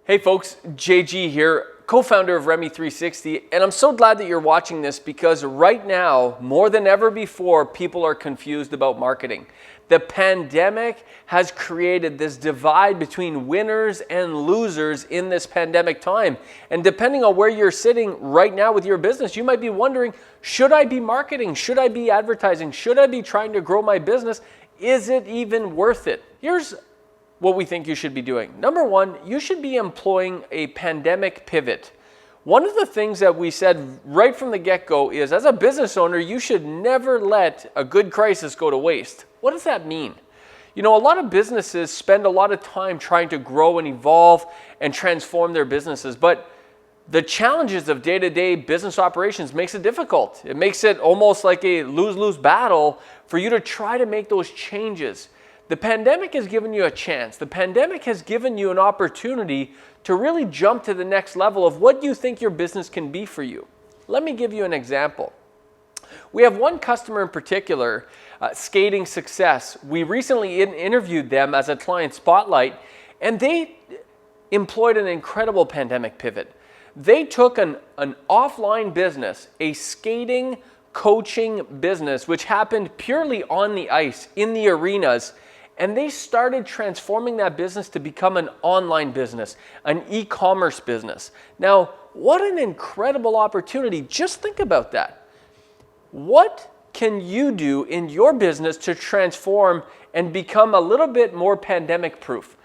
Hey folks, JG here, co-founder of remi360, and I'm so glad that you're watching this because right now, more than ever before, people are confused about marketing. The pandemic has created this divide between winners and losers in this pandemic time. And depending on where you're sitting right now with your business, you might be wondering, should I be marketing? Should I be advertising? Should I be trying to grow my business? Is it even worth it? Here's what we think you should be doing. Number one, you should be employing a pandemic pivot. One of the things that we said right from the get-go is, as a business owner, you should never let a good crisis go to waste. What does that mean? You know, a lot of businesses spend a lot of time trying to grow and evolve and transform their businesses, but the challenges of day-to-day business operations makes it difficult. It makes it almost like a lose-lose battle for you to try to make those changes. The pandemic has given you a chance. The pandemic has given you an opportunity to really jump to the next level of what you think your business can be for you. Let me give you an example. We have one customer in particular, Skating Success. We recently interviewed them as a client spotlight, and they employed an incredible pandemic pivot. They took an offline business, a skating coaching business, which happened purely on the ice, in the arenas, and they started transforming that business to become an online business, an e-commerce business. Now, what an incredible opportunity. Just think about that. What can you do in your business to transform and become a little bit more pandemic proof?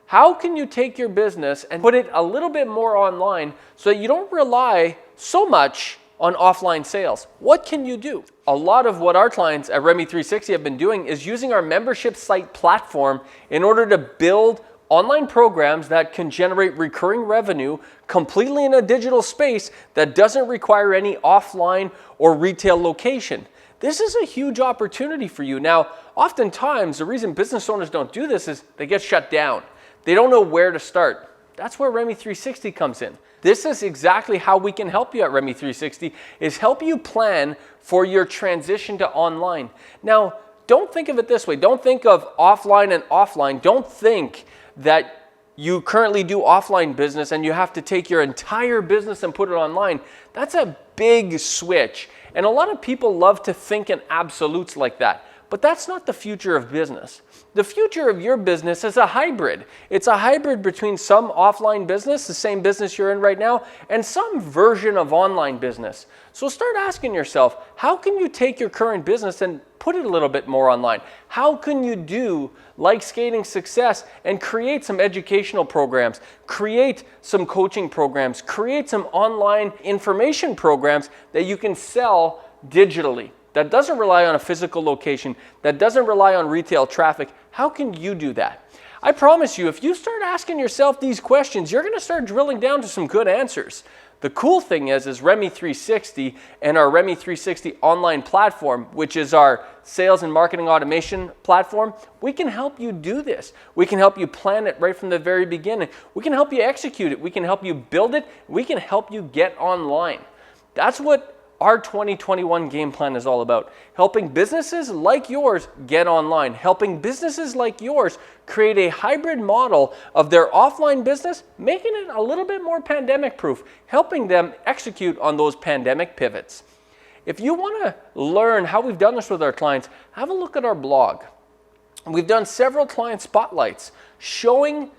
How can you take your business and put it a little bit more online so that you don't rely so much on offline sales? What can you do? A lot of what our clients at Remi360 have been doing is using our membership site platform in order to build online programs that can generate recurring revenue completely in a digital space that doesn't require any offline or retail location. This is a huge opportunity for you. Now, oftentimes, the reason business owners don't do this is they get shut down. They don't know where to start. That's where Remi360 comes in. This is exactly how we can help you at Remi360, is help you plan for your transition to online. Now, don't think of it this way. Don't think of offline and offline. Don't think that you currently do offline business and you have to take your entire business and put it online. That's a big switch. And a lot of people love to think in absolutes like that. But that's not the future of business. The future of your business is a hybrid. It's a hybrid between some offline business, the same business you're in right now, and some version of online business. So start asking yourself, how can you take your current business and put it a little bit more online? How can you do like Skating Success and create some educational programs, create some coaching programs, create some online information programs that you can sell digitally? That doesn't rely on a physical location, that doesn't rely on retail traffic. How can you do that? I promise you, if you start asking yourself these questions, you're going to start drilling down to some good answers. The cool thing is Remi360 and our Remi360 online platform, which is our sales and marketing automation platform, we can help you do this. We can help you plan it right from the very beginning. We can help you execute it. We can help you build it. We can help you get online. That's what our 2021 game plan is all about. Helping businesses like yours get online. Helping businesses like yours create a hybrid model of their offline business, making it a little bit more pandemic proof, helping them execute on those pandemic pivots. If you want to learn how we've done this with our clients, have a look at our blog. We've done several client spotlights showing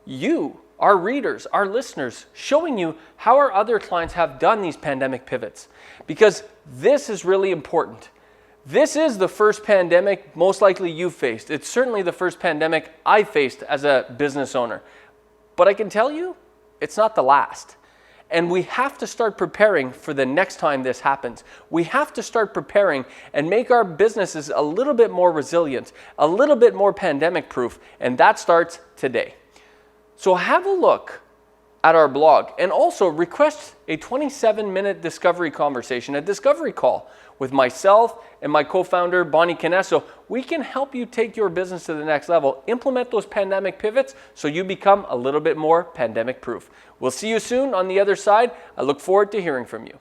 you, our readers, our listeners, showing you how our other clients have done these pandemic pivots. Because this is really important. This is the first pandemic most likely you've faced. It's certainly the first pandemic I faced as a business owner. But I can tell you, it's not the last. And we have to start preparing for the next time this happens. We have to start preparing and make our businesses a little bit more resilient, a little bit more pandemic proof, and that starts today. So have a look at our blog and also request a 27-minute discovery conversation, a discovery call with myself and my co-founder, Bonnie Canesso. We can help you take your business to the next level, implement those pandemic pivots so you become a little bit more pandemic proof. We'll see you soon on the other side. I look forward to hearing from you.